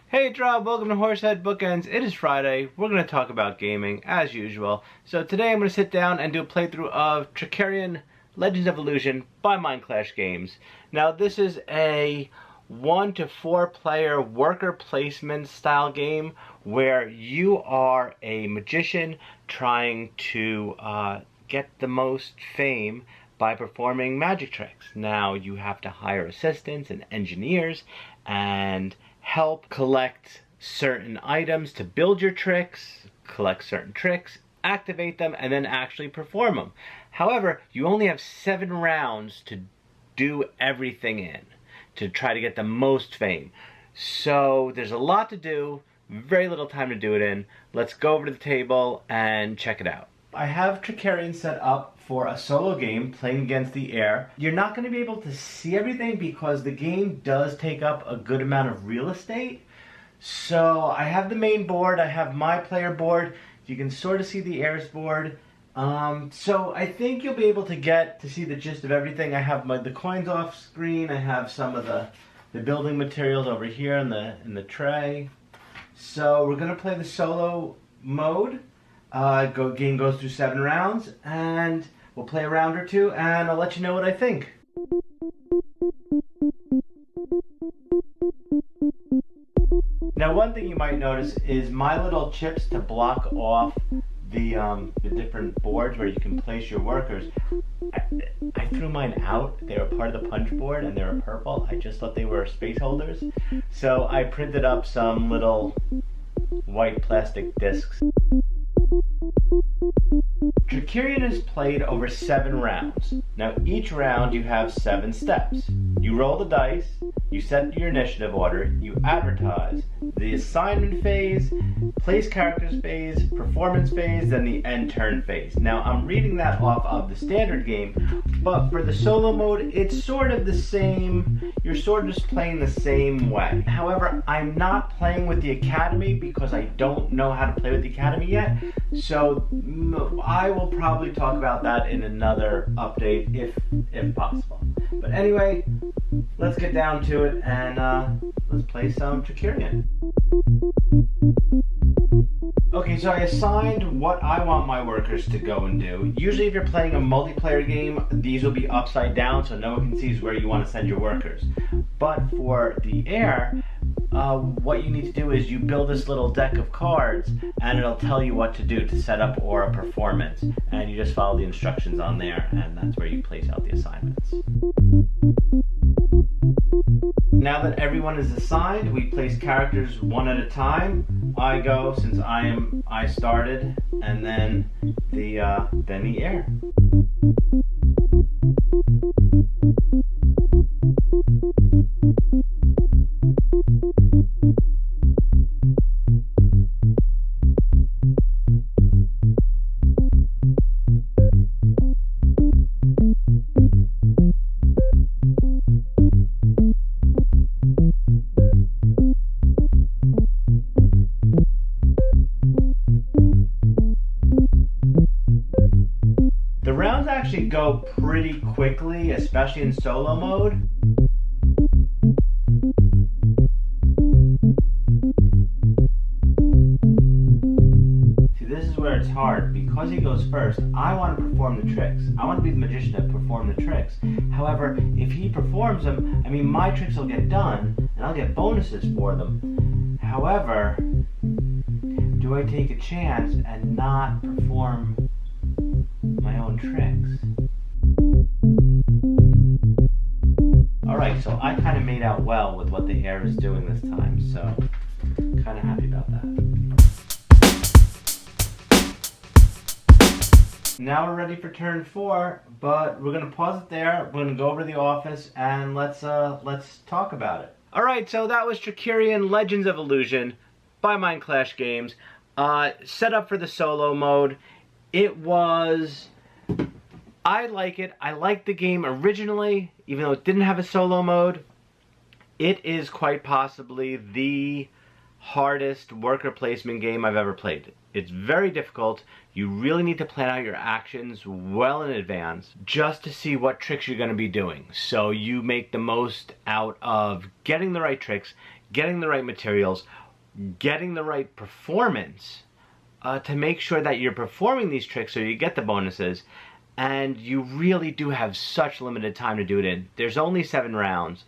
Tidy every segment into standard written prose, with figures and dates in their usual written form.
Hey Rob, welcome to Horsehead Bookends. It is Friday. We're going to talk about gaming as usual. So today I'm going to sit down and do a playthrough of Trickerion Legends of Illusion by Mindclash Games. Now this is a 1 to 4 player worker placement style game where you are a magician trying to get the most fame by performing magic tricks. Now you have to hire assistants and engineers and help collect certain items to build your tricks, collect certain tricks, activate them, and then actually perform them. However, you only have 7 rounds to do everything in, to try to get the most fame. So there's a lot to do, very little time to do it in. Let's go over to the table and check it out. I have Trickerion set up for a solo game playing against the air. You're not going to be able to see everything because the game does take up a good amount of real estate. So I have the main board, I have my player board. You can sort of see the air's board. So I think you'll be able to get to see the gist of everything. I have the coins off screen. I have some of the building materials over here in the tray. So we're going to play the solo mode. Game goes through 7 rounds, and we'll play a round or two, and I'll let you know what I think. Now, one thing you might notice is my little chips to block off the different boards where you can place your workers. I threw mine out. They were part of the punch board, and they were purple. I just thought they were space holders, so I printed up some little white plastic discs. Trickerion is played over 7 rounds. Now each round you have 7 steps. You roll the dice, you set your initiative order, you advertise, the assignment phase, place characters phase, performance phase, then the end turn phase. Now I'm reading that off of the standard game, but for the solo mode it's sort of the same. You're sort of just playing the same way. However, I'm not playing with the Academy because I don't know how to play with the Academy yet, so I will probably talk about that in another update if possible. But anyway, let's get down to it and let's play some Trickerion. Okay, so I assigned what I want my workers to go and do. Usually if you're playing a multiplayer game, these will be upside down so no one can see where you want to send your workers. But for the air, what you need to do is you build this little deck of cards and it'll tell you what to do to set up or a performance. And you just follow the instructions on there, and that's where you place out the assignments. Now that everyone is assigned, we place characters one at a time. I go since I started, and then the air. The rounds actually go pretty quickly, especially in solo mode. See, this is where it's hard. Because he goes first, I want to perform the tricks. I want to be the magician to perform the tricks. However, if he performs them, I mean, my tricks will get done, and I'll get bonuses for them. However, do I take a chance and not perform my own tricks? Alright, so I kind of made out well with what the air is doing this time, so kind of happy about that. Now we're ready for turn 4, but we're going to pause it there. We're going to go over to the office and let's talk about it. Alright, so that was Trickerion Legends of Illusion by Mindclash Games. Set up for the solo mode. It was... I like it. I liked the game originally, even though it didn't have a solo mode. It is quite possibly the hardest worker placement game I've ever played. It's very difficult. You really need to plan out your actions well in advance just to see what tricks you're going to be doing. So you make the most out of getting the right tricks, getting the right materials, getting the right performance to make sure that you're performing these tricks so you get the bonuses. And you really do have such limited time to do it in. There's only 7 rounds.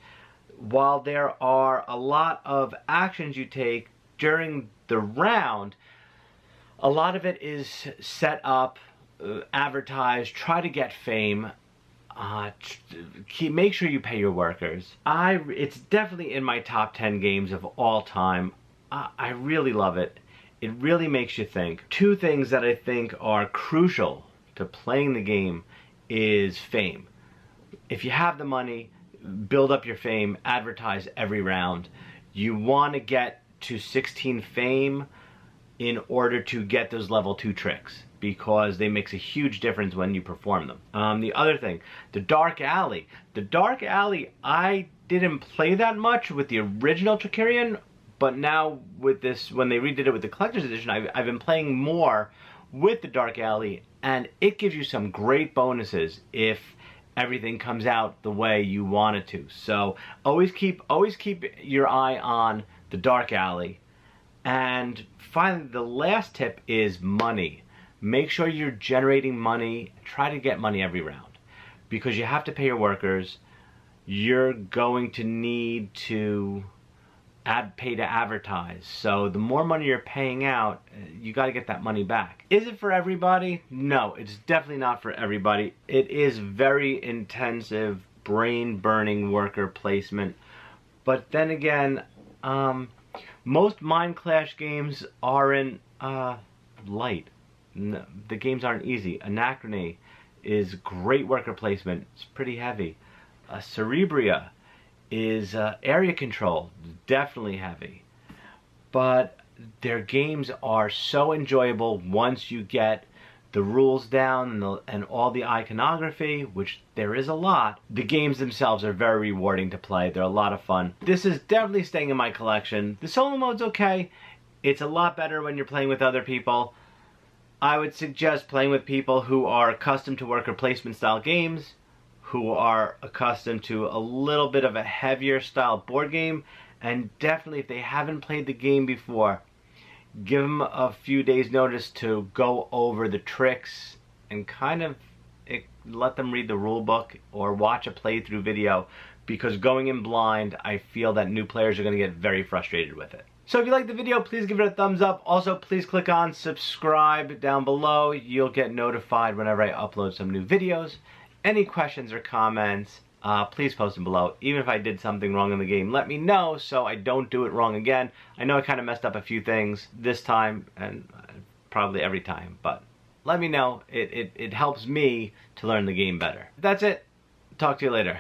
While there are a lot of actions you take during the round, a lot of it is set up, advertise, try to get fame, make sure you pay your workers. It's definitely in my top 10 games of all time. I really love it. It really makes you think. 2 things that I think are crucial to playing the game is fame. If you have the money, build up your fame, advertise every round. You want to get to 16 fame in order to get those level 2 tricks, because they makes a huge difference when you perform them. The other thing, the Dark Alley. The Dark Alley, I didn't play that much with the original Trickerion, but now with this, when they redid it with the Collector's Edition, I've been playing more with the Dark Alley, and it gives you some great bonuses if everything comes out the way you want it to. So always keep your eye on the Dark Alley. And finally, the last tip is money. Make sure you're generating money. Try to get money every round, because you have to pay your workers. You're going to need to pay to advertise. So the more money you're paying out, you got to get that money back. Is it for everybody? No, it's definitely not for everybody. It is very intensive, brain-burning worker placement. But then again, most Mindclash games aren't light. No, the games aren't easy. Anachrony is great worker placement. It's pretty heavy. Cerebria is area control, definitely heavy. But their games are so enjoyable once you get the rules down and all the iconography, which there is a lot. The games themselves are very rewarding to play. They're a lot of fun. This is definitely staying in my collection. The solo mode's okay. It's a lot better when you're playing with other people. I would suggest playing with people who are accustomed to worker placement style games, who are accustomed to a little bit of a heavier style board game, and definitely if they haven't played the game before, give them a few days notice to go over the tricks and kind of let them read the rule book or watch a playthrough video, because going in blind, I feel that new players are going to get very frustrated with it. So if you liked the video, please give it a thumbs up. Also, please click on subscribe down below. You'll get notified whenever I upload some new videos. Any questions or comments, please post them below. Even if I did something wrong in the game, let me know so I don't do it wrong again. I know I kind of messed up a few things this time, and probably every time, but let me know. It helps me to learn the game better. That's it. Talk to you later.